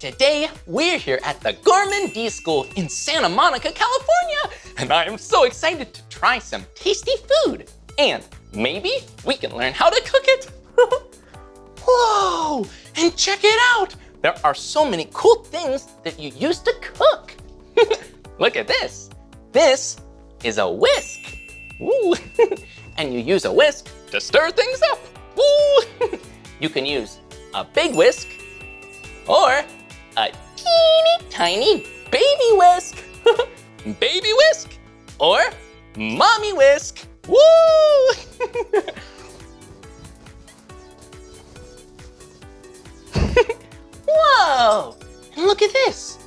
Today, we're here at the Gourmandise School in Santa Monica, California. And I am so excited to try some tasty food. And maybe we can learn how to cook it. Whoa, and check it out. There are so many cool things that you use to cook. Look at this. This is a whisk. Ooh. And you use a whisk to stir things up. Ooh. You can use a big whisk or a teeny tiny baby whisk. Baby whisk or mommy whisk. Woo! Whoa! And look at this.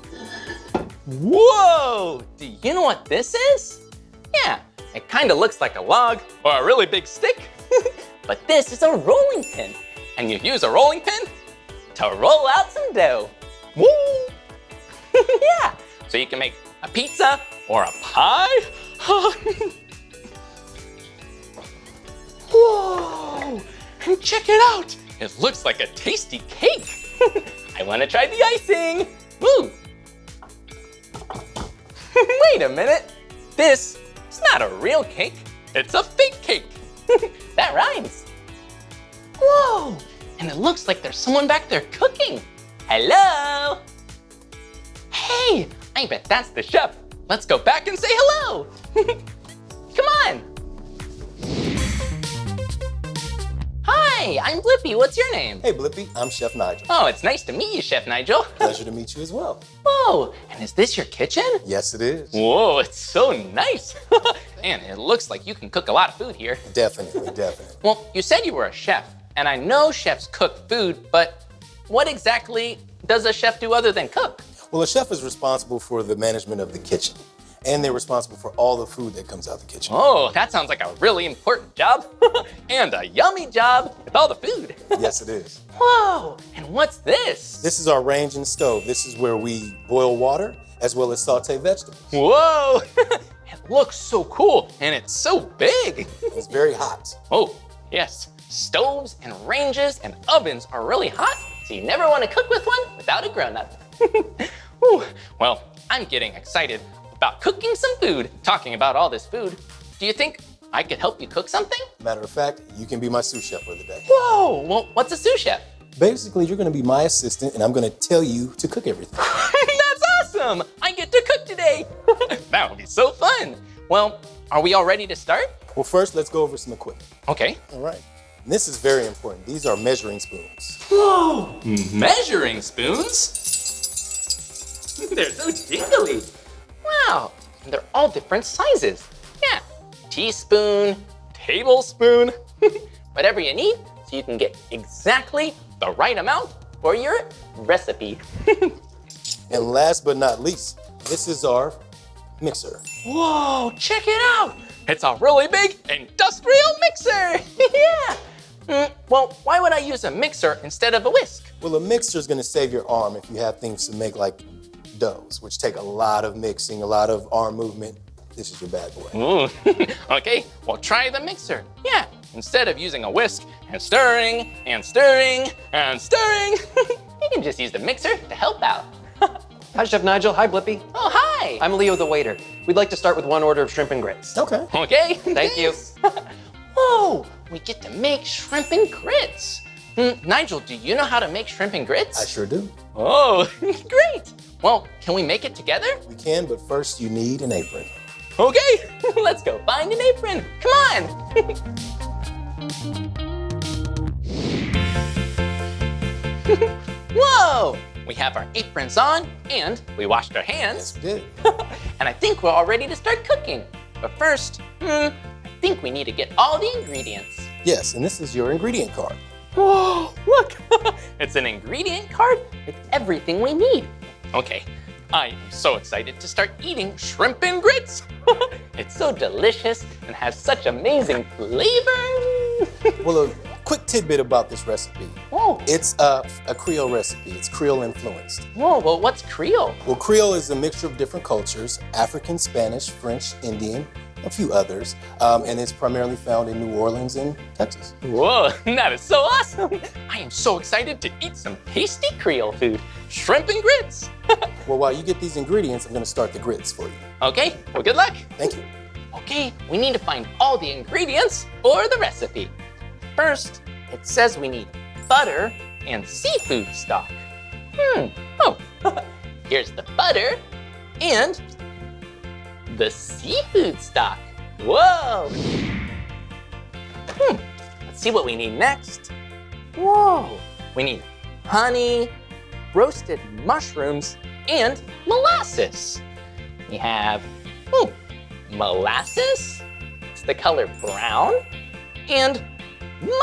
Whoa! Do you know what this is? Yeah, it kind of looks like a log or a really big stick. But this is a rolling pin. And you use a rolling pin to roll out some dough. Woo! Yeah, so you can make a pizza or a pie. Whoa! And check it out. It looks like a tasty cake. I want to try the icing. Woo! Wait a minute. This is not a real cake. It's a fake cake. That rhymes. Whoa! And it looks like there's someone back there cooking. Hello? Hey, I bet that's the chef. Let's go back and say hello. Come on. Hi, I'm Blippi. What's your name? Hey, Blippi, I'm Chef Nigel. Oh, it's nice to meet you, Chef Nigel. Pleasure to meet you as well. Whoa, and is this your kitchen? Yes, it is. Whoa, it's so nice. And it looks like you can cook a lot of food here. Definitely, definitely. Well, you said you were a chef, and I know chefs cook food, but what exactly does a chef do other than cook? Well, a chef is responsible for the management of the kitchen, and they're responsible for all the food that comes out the kitchen. Oh, that sounds like a really important job. And a yummy job with all the food. Yes, it is. Whoa, and what's this? This is our range and stove. This is where we boil water as well as saute vegetables. Whoa, it looks so cool, and it's so big. It's very hot. Oh, yes, stoves and ranges and ovens are really hot, so you never want to cook with one without a grown-up. Whew. Well, I'm getting excited about cooking some food. Talking about all this food, do you think I could help you cook something? Matter of fact, you can be my sous chef for the day. Whoa, well, what's a sous chef? Basically, you're gonna be my assistant and I'm gonna tell you to cook everything. That's awesome! I get to cook today. That would be so fun. Well, are we all ready to start? Well, first, let's go over some equipment. Okay. All right. And this is very important. These are measuring spoons. Whoa, measuring spoons? They're so jingly. Wow, and they're all different sizes. Yeah, teaspoon, tablespoon, whatever you need so you can get exactly the right amount for your recipe. And last but not least, this is our mixer. Whoa, check it out. It's a really big industrial mixer. Yeah. Well, why would I use a mixer instead of a whisk? Well, a mixer is gonna save your arm if you have things to make like doughs, which take a lot of mixing, a lot of arm movement. This is your bad boy. Ooh. Okay, well try the mixer. Yeah, instead of using a whisk and stirring and stirring and stirring, you can just use the mixer to help out. Hi, Chef Nigel. Hi, Blippi. Oh, hi. I'm Leo the waiter. We'd like to start with one order of shrimp and grits. Okay. Okay. Thank you. Whoa, we get to make shrimp and grits. Nigel, do you know how to make shrimp and grits? I sure do. Oh, great. Well, can we make it together? We can, but first you need an apron. Okay, let's go find an apron. Come on. Whoa, we have our aprons on and we washed our hands. Yes, we did. And I think we're all ready to start cooking. But first, I think we need to get all the ingredients. Yes, and this is your ingredient card. Whoa, look, it's an ingredient card with everything we need. Okay, I am so excited to start eating shrimp and grits. It's so delicious and has such amazing flavor. Well, of quick tidbit about this recipe. Whoa. It's a Creole recipe. It's Creole influenced. Whoa, well, what's Creole? Well, Creole is a mixture of different cultures, African, Spanish, French, Indian, a few others, and it's primarily found in New Orleans and Texas. Whoa, that is so awesome. I am so excited to eat some tasty Creole food. Shrimp and grits. Well, while you get these ingredients, I'm gonna start the grits for you. Okay, well, good luck. Thank you. Okay, we need to find all the ingredients for the recipe. First, it says we need butter and seafood stock. Oh, here's the butter and the seafood stock. Whoa. Let's see what we need next. Whoa, we need honey, roasted mushrooms, and molasses. We have molasses, it's the color brown, and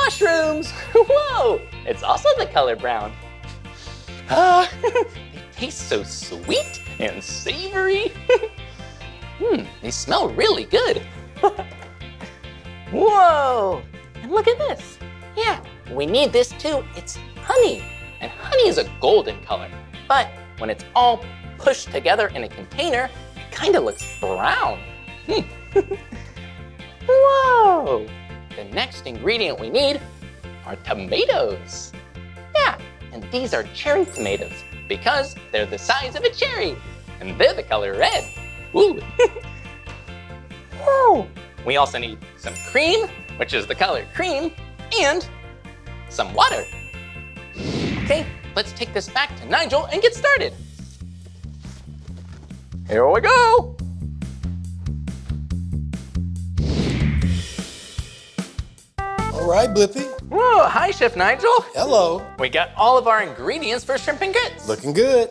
mushrooms. Whoa, it's also the color brown. They taste so sweet and savory. They smell really good. Whoa, and look at this. Yeah, we need this too. It's honey, and honey is a golden color, but when it's all pushed together in a container, it kind of looks brown. Whoa, the next ingredient we need are tomatoes. Yeah, and these are cherry tomatoes because they're the size of a cherry, and they're the color red. Ooh. Whoa. We also need some cream, which is the color cream, and some water. Okay, let's take this back to Nigel and get started. Here we go. All right, Blippi. Whoa, hi, Chef Nigel. Hello. We got all of our ingredients for shrimp and grits. Looking good.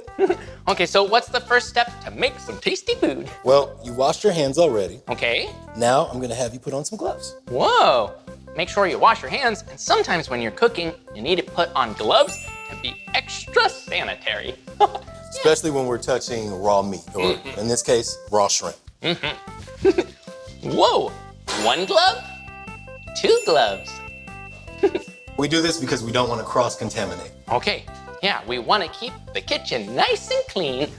Okay, so what's the first step to make some tasty food? Well, you washed your hands already. Okay. Now I'm gonna have you put on some gloves. Whoa. Make sure you wash your hands, and sometimes when you're cooking, you need to put on gloves to be extra sanitary. Especially when we're touching raw meat, or in this case, raw shrimp. Whoa, 1 glove, 2 gloves. We do this because we don't want to cross-contaminate. Okay, yeah, we want to keep the kitchen nice and clean.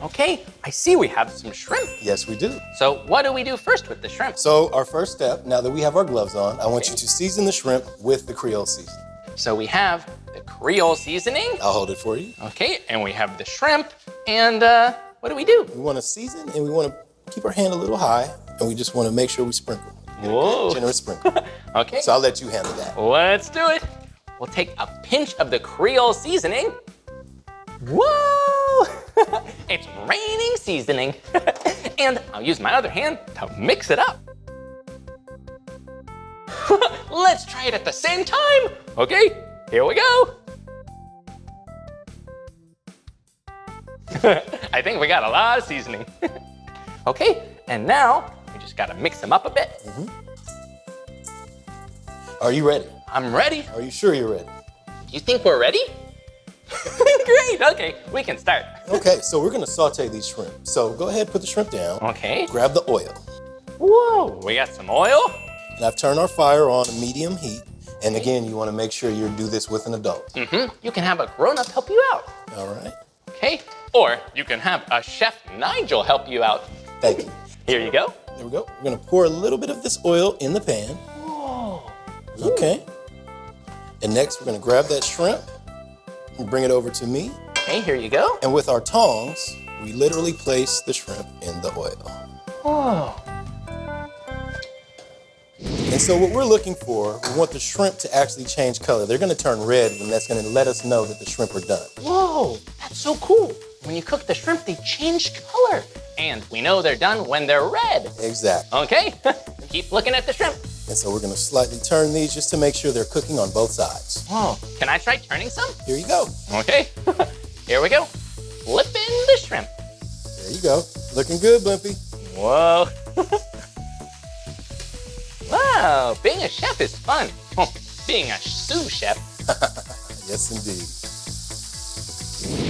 Okay, I see we have some shrimp. Yes, we do. So what do we do first with the shrimp? So our first step, now that we have our gloves on, I want you to season the shrimp with the Creole seasoning. So we have the Creole seasoning. I'll hold it for you. Okay, and we have the shrimp, and what do we do? We want to season, and we want to keep our hand a little high, and we just want to make sure we sprinkle. Get a good, Whoa. generous sprinkle. Okay. So I'll let you handle that. Let's do it. We'll take a pinch of the Creole seasoning. Whoa! It's raining seasoning. And I'll use my other hand to mix it up. Let's try it at the same time. Okay, here we go. I think we got a lot of seasoning. Okay, and now we just gotta mix them up a bit. Are you ready? I'm ready. Are you sure you're ready? You think we're ready? Great, okay, we can start. Okay, so we're gonna saute these shrimp. So go ahead, put the shrimp down. Okay. Grab the oil. Whoa, we got some oil. And I've turned our fire on a medium heat. And again, you wanna make sure you do this with an adult. You can have a grown-up help you out. All right, Okay, or you can have a Chef Nigel help you out. thank you. Here you go. There we go. We're gonna pour a little bit of this oil in the pan. Whoa. Okay. And next, we're gonna grab that shrimp and bring it over to me. Okay, here you go. And with our tongs, we literally place the shrimp in the oil. Whoa. And so what we're looking for, we want the shrimp to actually change color. They're gonna turn red, and that's gonna let us know that the shrimp are done. Whoa, that's so cool. When you cook the shrimp, they change color. And we know they're done when they're red. Exactly. Okay, keep looking at the shrimp. And so we're gonna slightly turn these just to make sure they're cooking on both sides. Whoa, can I try turning some? Here you go. Okay, here we go. Flipping the shrimp. There you go. Looking good, Blippi. Whoa. Wow, being a chef is fun. Being a sous chef. Yes, indeed.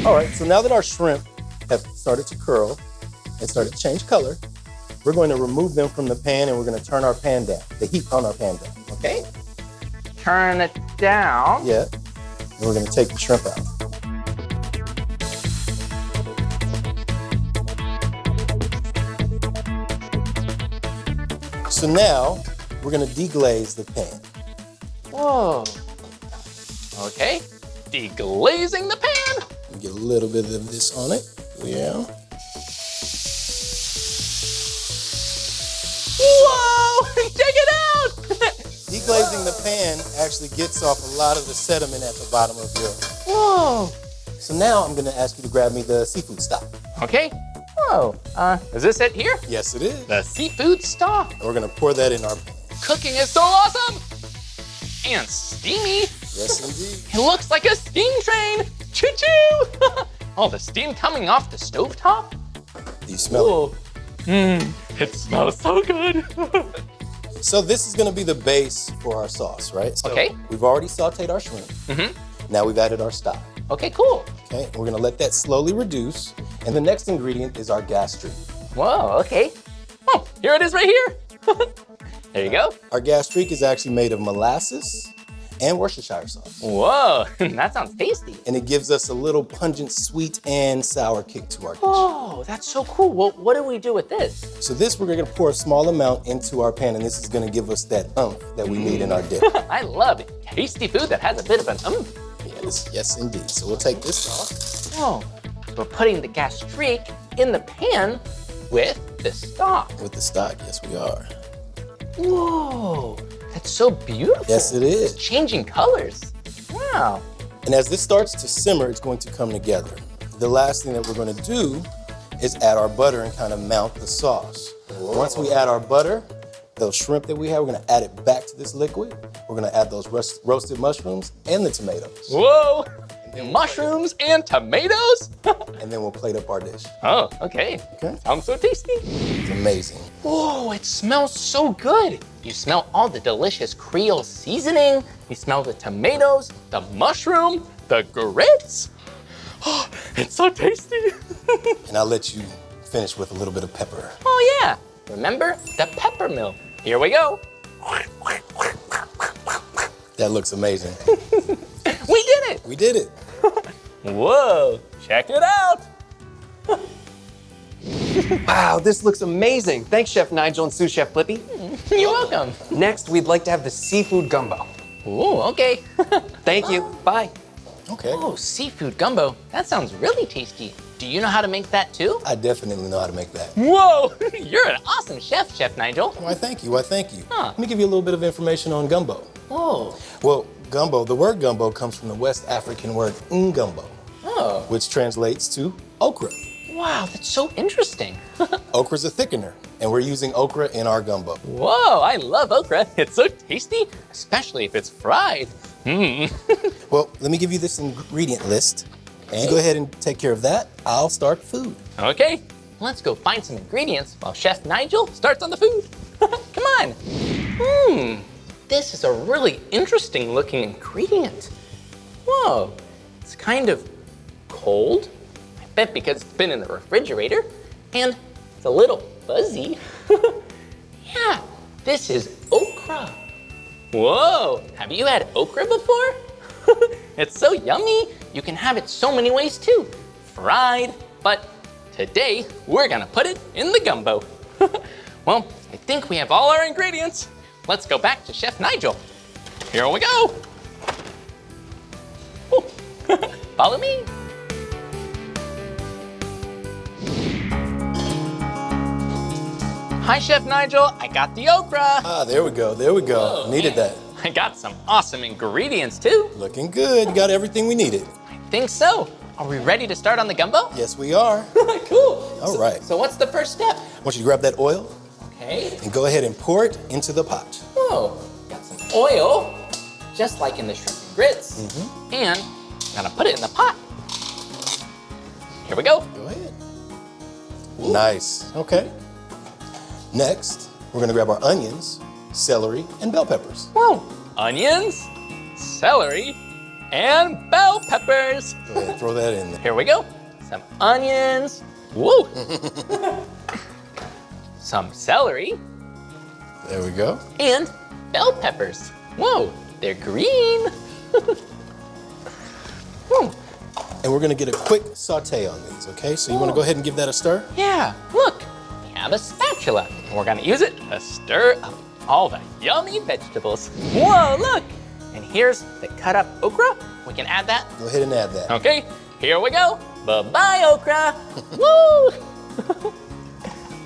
All right, so now that our shrimp have started to curl and started to change color, we're going to remove them from the pan and we're going to turn our pan down, the heat on our pan down. Okay. turn it down. Yeah. And we're gonna take the shrimp out. So now, we're gonna deglaze the pan. Whoa. Okay, deglazing the pan. Get a little bit of this on it. Yeah. Whoa, check it out. Deglazing the pan actually gets off a lot of the sediment at the bottom of your. Whoa. So now I'm gonna ask you to grab me the seafood stock. Okay. Whoa, is this it here? Yes, it is. The seafood stock. And we're gonna pour that in our pan. Cooking is so awesome. And steamy. Yes, indeed. It looks like a steam train. Choo-choo. Oh, the steam coming off the stovetop? Do you smell it? It smells so good. So this is gonna be the base for our sauce, right? So Okay. We've already sauteed our shrimp. Now we've added our stock. Okay, cool. Okay, and we're gonna let that slowly reduce. And the next ingredient is our gastrique. Whoa, okay. Oh, here it is right here. There you go. Our gastrique is actually made of molasses and Worcestershire sauce. Whoa, that sounds tasty. And it gives us a little pungent sweet and sour kick to our dish. Oh, that's so cool. Well, what do we do with this? So this, we're gonna pour a small amount into our pan, and this is gonna give us that oomph that we need in our dip. I love tasty food that has a bit of an Yes, indeed. So we'll take this off. Oh, so we're putting the gastrique in the pan with the stock. With the stock, yes we are. Whoa, that's so beautiful. Yes, it is. It's changing colors. Wow. And as this starts to simmer, it's going to come together. The last thing that we're gonna do is add our butter and kind of mount the sauce. Once we add our butter, those shrimp that we have, we're gonna add it back to this liquid. We're gonna add those roasted mushrooms and the tomatoes. Whoa, mushrooms and tomatoes? And then we'll plate up our dish. Oh, okay. Okay. Sounds so tasty. It's amazing. Whoa, it smells so good. You smell all the delicious Creole seasoning. You smell the tomatoes, the mushroom, the grits. Oh, it's so tasty. And I'll let you finish with a little bit of pepper. Oh yeah, remember the pepper mill. Here we go. That looks amazing. We did it. We did it. Whoa, check it out. Wow, this looks amazing. Thanks, Chef Nigel and Sous Chef Blippi. You're welcome. Next, we'd like to have the seafood gumbo. Ooh, okay. Thank you. Bye. Okay. Oh, seafood gumbo. That sounds really tasty. Do you know how to make that too? I definitely know how to make that. Whoa, you're an awesome chef, Chef Nigel. Why, thank you. Why, thank you. Huh. Let me give you a little bit of information on gumbo. Whoa. Well, gumbo, the word gumbo comes from the West African word ngumbo, Oh, which translates to okra. wow, that's so interesting. Okra's a thickener, and we're using okra in our gumbo. Whoa, I love okra. It's so tasty, especially if it's fried. Well, let me give you this ingredient list. You go ahead and take care of that. I'll start the food. Okay, let's go find some ingredients while Chef Nigel starts on the food. Come on. This is a really interesting looking ingredient. Whoa, it's kind of cold. I bet because it's been in the refrigerator. And it's a little fuzzy. Yeah, this is okra. Whoa, have you had okra before? It's so yummy. You can have it so many ways too. Fried, but today we're gonna put it in the gumbo. Well, I think we have all our ingredients. Let's go back to Chef Nigel. Here we go. Follow me. Hi, Chef Nigel. I got the okra. Ah, there we go. There we go. Whoa, Needed man. that. I got some awesome ingredients too. Looking good. You got everything we needed. I think so. Are we ready to start on the gumbo? Yes, we are. Cool. All right. So what's the first step? I want you to grab that oil Okay. and go ahead and pour it into the pot. Whoa, got some oil, just like in the shrimp and grits. And I'm gonna put it in the pot. Here we go. Go ahead. Nice. Okay. Next, we're gonna grab our onions, celery, and bell peppers. Whoa, onions, celery, and bell peppers. Go ahead, throw that in there. Here we go. Some onions. Woo. Some celery There we go. and bell peppers. Whoa, They're green. And we're gonna get a quick saute on these, okay? So you wanna go ahead and give that a stir? Yeah, look, we have a spatula. And we're gonna use it to stir up all the yummy vegetables. Whoa, look! And here's the cut up okra. We can add that. Go ahead and add that. Okay, here we go. Bye-bye, okra. Woo!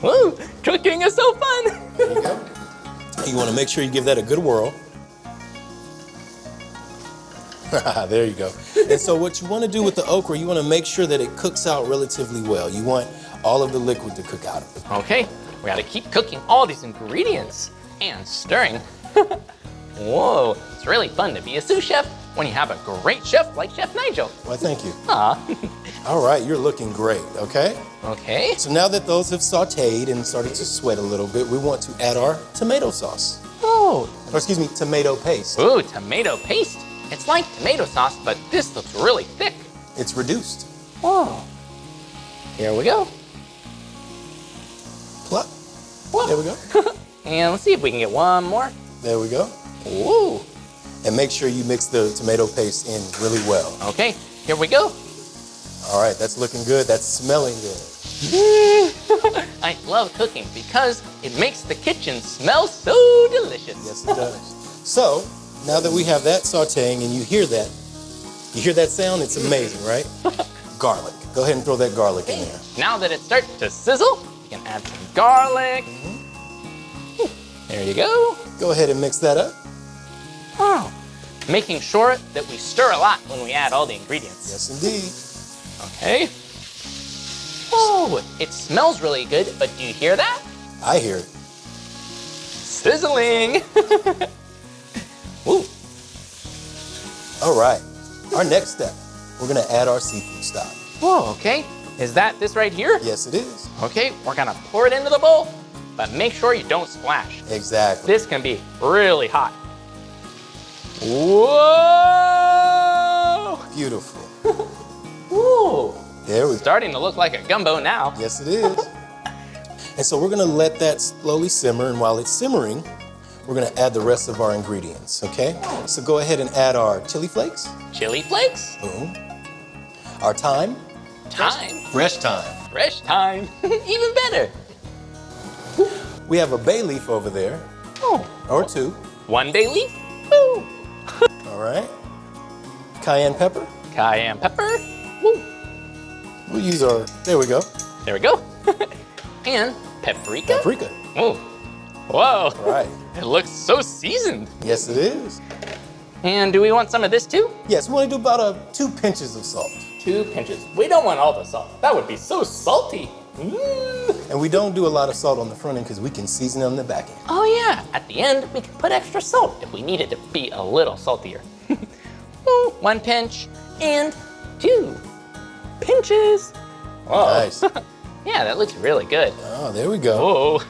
Woo, cooking is so fun. There you go. You wanna make sure you give that a good whirl. There you go. And so what you want to do with the okra, you want to make sure that it cooks out relatively well. You want all of the liquid to cook out of it. Okay, we gotta keep cooking all these ingredients and stirring. Whoa, it's really fun to be a sous chef when you have a great chef like Chef Nigel. Why, thank you. Aw. All right, you're looking great, okay? Okay. So now that those have sauteed and started to sweat a little bit, we want to add our tomato sauce. Oh. Or excuse me, tomato paste. Ooh, tomato paste. It's like tomato sauce, but this looks really thick. It's reduced. Whoa. Here we go. Plop. Whoa. There we go. And let's see if we can get one more. There we go. Ooh. And make sure you mix the tomato paste in really well. Okay, here we go. All right, that's looking good. That's smelling good. I love cooking because it makes the kitchen smell so delicious. Yes, it does. So, now that we have that sauteing and you hear that sound? It's amazing, right? Garlic. Go ahead and throw that garlic in there. Now that it starts to sizzle, you can add some garlic. There you go. Go ahead and mix that up. Oh, making sure that we stir a lot when we add all the ingredients. Yes, indeed. Okay. Oh, it smells really good, but do you hear that? I hear it. Sizzling. Ooh. All right. Our next step, we're gonna add our seafood stock. Whoa, okay. Is that this right here? Yes, it is. Okay, we're gonna pour it into the bowl, but make sure you don't splash. Exactly. This can be really hot. Whoa! Beautiful. Ooh. There we go. Starting to look like a gumbo now. Yes, it is. And so we're gonna let that slowly simmer, and while it's simmering, we're gonna add the rest of our ingredients, okay? So go ahead and add our chili flakes. Chili flakes? Boom. Our thyme. Thyme. Fresh thyme. Fresh thyme. Even better. We have a bay leaf over there, Oh. or two. One bay leaf. Woo. All right. Cayenne pepper. Cayenne pepper. Woo. We'll use our, there we go. There we go. And paprika. Paprika. Oh. Whoa. All right. It looks so seasoned. Yes, it is. And do we want some of this too? Yes, we want to do about 2 pinches of salt. 2 pinches. We don't want all the salt. That would be so salty. And we don't do a lot of salt on the front end because we can season it on the back end. Oh yeah, at the end we can put extra salt if we need it to be a little saltier. 1 pinch and 2 pinches. Whoa. Nice. Yeah, that looks really good. Oh, there we go. Whoa.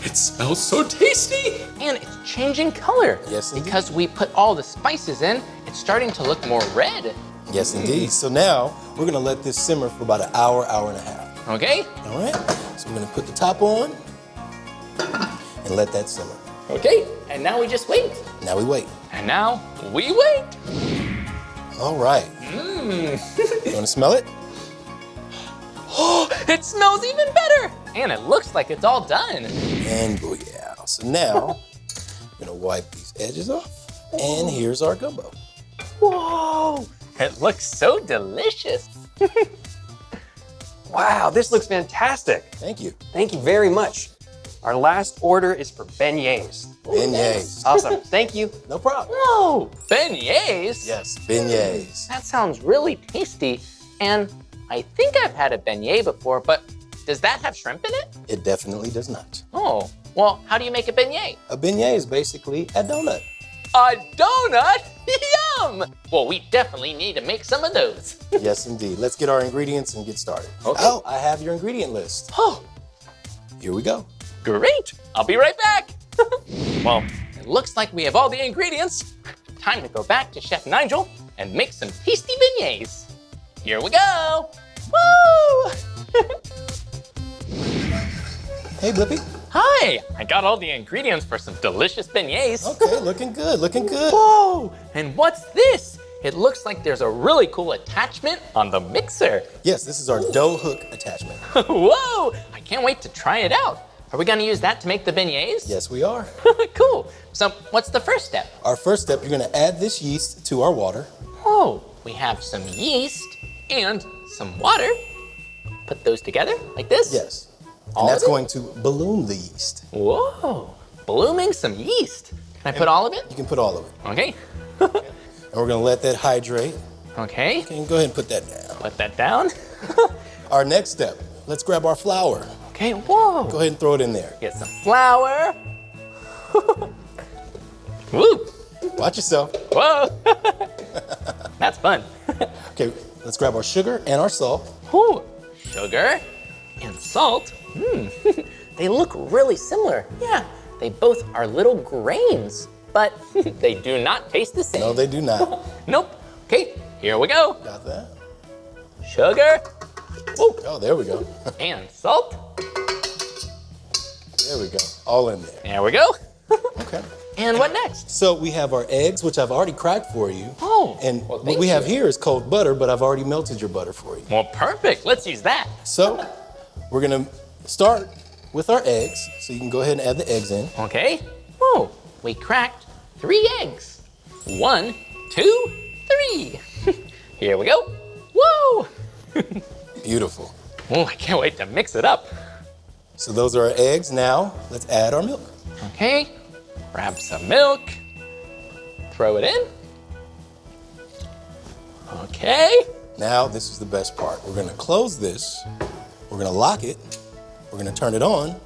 It smells so tasty. And it's changing color. Yes, indeed. Because we put all the spices in, it's starting to look more red. Yes, indeed. So now we're gonna let this simmer for about an hour, hour and a half. Okay? All right? So we're gonna put the top on and let that simmer. Okay, and now we just wait. Now we wait. And now we wait. All right. You wanna smell it? Oh, it smells even better. And it looks like it's all done. And booyah. So now I'm gonna wipe these edges off. And here's our gumbo. Whoa, it looks so delicious. Wow, this looks fantastic. Thank you. Thank you very much. Our last order is for beignets. Beignets. Awesome, thank you. No problem. Whoa, beignets? Yes, beignets. That sounds really tasty. And I think I've had a beignet before, but does that have shrimp in it? It definitely does not. Oh, well, how do you make a beignet? A beignet is basically a donut. A donut? Yum! Well, we definitely need to make some of those. Yes, indeed. Let's get our ingredients and get started. Okay. Oh, I have your ingredient list. Oh, Here we go. great. I'll be right back. Well, it looks like we have all the ingredients. Time to go back to Chef Nigel and make some tasty beignets. Here we go. Woo! Hey, Blippi. Hi, I got all the ingredients for some delicious beignets. Okay, looking good, looking good. Whoa, and what's this? It looks like there's a really cool attachment on the mixer. Yes, this is our dough hook attachment. Whoa, I can't wait to try it out. Are we gonna use that to make the beignets? Yes, we are. Cool. So what's the first step? Our first step, you're gonna add this yeast to our water. Oh, we have some yeast and some water. Put those together like this? Yes. All And that's of it? going to balloon the yeast. Whoa, blooming some yeast. Can I put all of it? You can put all of it. Okay. And we're gonna let that hydrate. Okay, Okay, go ahead and put that down. put that down. Our next step, let's grab our flour. Okay, whoa. Go ahead and throw it in there. Get some flour. Woo, Watch yourself. whoa. That's fun. Okay, let's grab our sugar and our salt. Ooh, sugar and salt. They look really similar. Yeah, they both are little grains, but they do not taste the same. No, they do not. Nope. Okay, here we go. Got that? Sugar. Ooh, Oh, there we go. and salt. There we go. All in there. There we go. Okay. And what next? So we have our eggs, which I've already cracked for you. Oh, And well, what thank we have you. here is cold butter, but I've already melted your butter for you. Well, perfect. Let's use that. So we're gonna start with our eggs. So you can go ahead and add the eggs in. Okay. Whoa, we cracked 3 eggs. 1, 2, 3. Here we go. Whoa. Beautiful. Oh, I can't wait to mix it up. So those are our eggs. Now let's add our milk. Okay, grab some milk, throw it in. Okay, Now this is the best part. We're gonna close this. We're gonna lock it. We're gonna turn it on.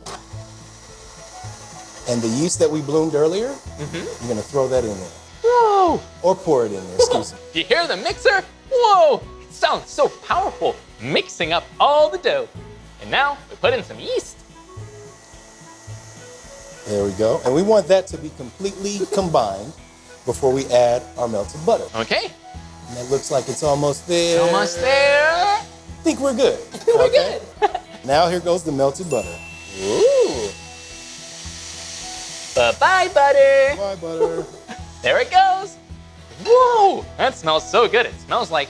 And the yeast that we bloomed earlier, you're gonna throw that in there. whoa. Or pour it in there, excuse me. Do you hear the mixer? Whoa, it sounds so powerful, mixing up all the dough. And now we put in some yeast. There we go. And we want that to be completely combined before we add our melted butter. Okay, And it looks like it's almost there. almost there. I think we're good. We're Okay? good. Now here goes the melted butter. Ooh. Bye-bye, butter. Bye, butter. There it goes. Whoa, that smells so good. It smells like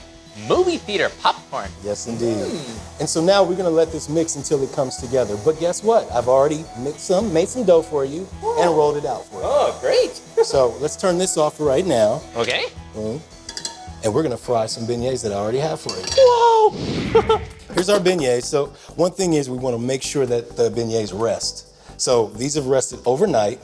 movie theater popcorn. Yes, indeed. And so now we're gonna let this mix until it comes together. But guess what? I've already made some dough for you and rolled it out for you. Oh, great. So let's turn this off for right now. Okay. Boom. And we're gonna fry some beignets that I already have for you. Whoa. Here's our beignets. So one thing is we wanna make sure that the beignets rest. So these have rested overnight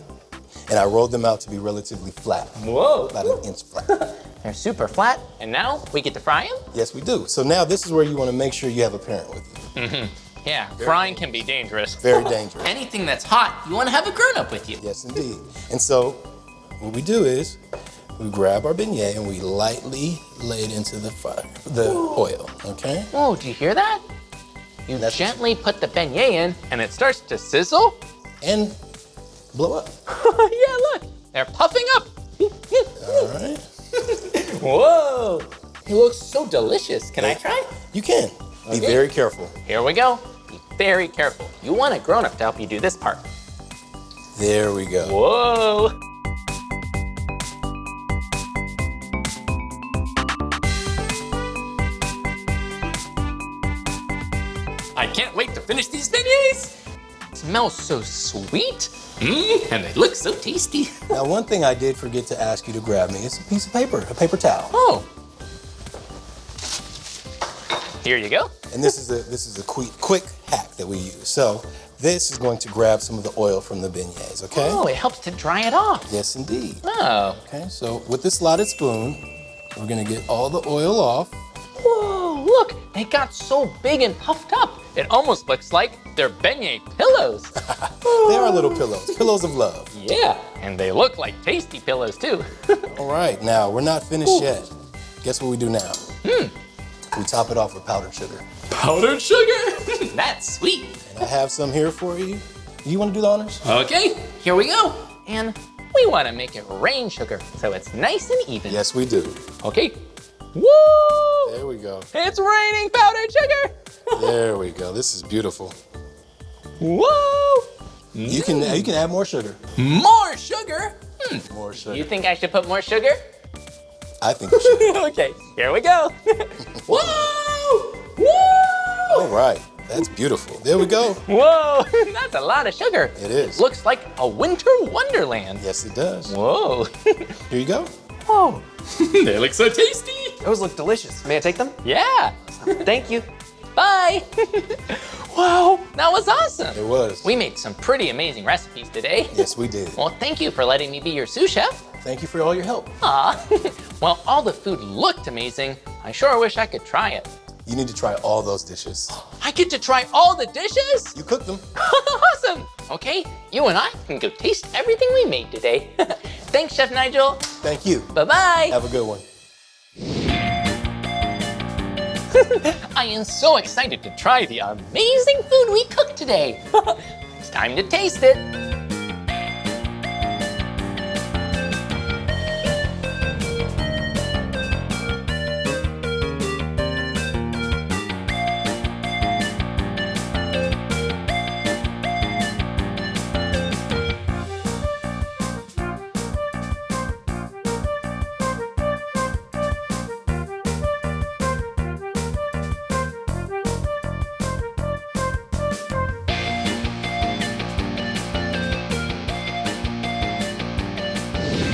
and I rolled them out to be relatively flat, Whoa. about an inch flat. They're super flat. And now we get to fry them? Yes, we do. So now this is where you wanna make sure you have a parent with you. Yeah, frying can be dangerous. Very dangerous. Anything that's hot, you want to have a grown-up with you. Yes, indeed. And so what we do is we grab our beignet and we lightly lay it into the fire, the oil, okay? Whoa, do you hear that? You That's- gently put the beignet in and it starts to sizzle. And blow up. Yeah, look, they're puffing up. All right. Whoa, it looks so delicious. Can I try? You can. Be Okay. very careful. Here we go. Be very careful. You want a grown-up to help you do this part. There we go. Whoa. I can't wait to finish these beignets. Smells so sweet. And they look so tasty. Now, one thing I did forget to ask you to grab me is a piece of paper, a paper towel. Oh. Here you go. And this is a quick hack that we use. So this is going to grab some of the oil from the beignets, okay? Oh, it helps to dry it off. Yes, indeed. Oh. Okay, so with this slotted spoon, we're gonna get all the oil off. Whoa, look, they got so big and puffed up. It almost looks like they're beignet pillows. They are little pillows, pillows of love. Yeah, and they look like tasty pillows too. All right, now we're not finished yet. Guess what we do now? We top it off with powdered sugar. Powdered sugar? That's sweet. And I have some here for you. You wanna do the honors? Okay, here we go. And we want to make it rain sugar so it's nice and even. Yes, we do. Okay. Woo! There we go. It's raining powdered sugar. There we go. This is beautiful. Whoa! You can add more sugar. More sugar? More sugar. You think I should put more sugar? I think you should. Okay, here we go. Whoa! Whoa! All right, that's beautiful. There we go. Whoa, that's a lot of sugar. It is. Looks like a winter wonderland. Yes, it does. Whoa. Here you go. Whoa. They look so tasty. Those look delicious. May I take them? Yeah. Thank you. Bye. Wow, that was awesome. It was. We made some pretty amazing recipes today. Yes, we did. Well, thank you for letting me be your sous chef. Thank you for all your help. Aw. Well, all the food looked amazing. I sure wish I could try it. You need to try all those dishes. I get to try all the dishes? You cooked them. Awesome. Okay, you and I can go taste everything we made today. Thanks, Chef Nigel. Thank you. Bye-bye. Have a good one. I am so excited to try the amazing food we cooked today. It's time to taste it.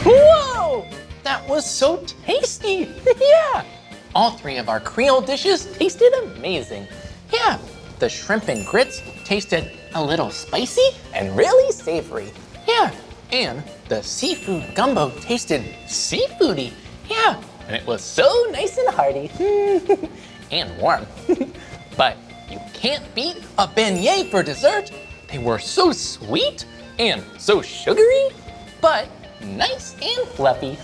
Whoa! That was so tasty! Yeah! All three of our Creole dishes tasted amazing. Yeah, the shrimp and grits tasted a little spicy and really savory. Yeah, and the seafood gumbo tasted seafoody. Yeah, and it was so nice and hearty. And warm. But you can't beat a beignet for dessert. They were so sweet and so sugary, but nice and fluffy.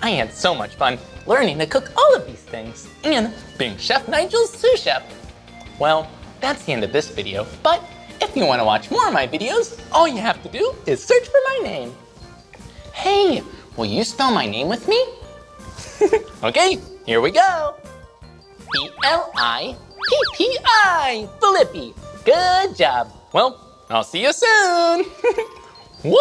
I had so much fun learning to cook all of these things and being Chef Nigel's sous chef. Well, that's the end of this video, but if you want to watch more of my videos, all you have to do is search for my name. Hey, will you spell my name with me? Okay, here we go. B-L-I-P-P-I, Blippi. Good job. Well, I'll see you soon. Woo!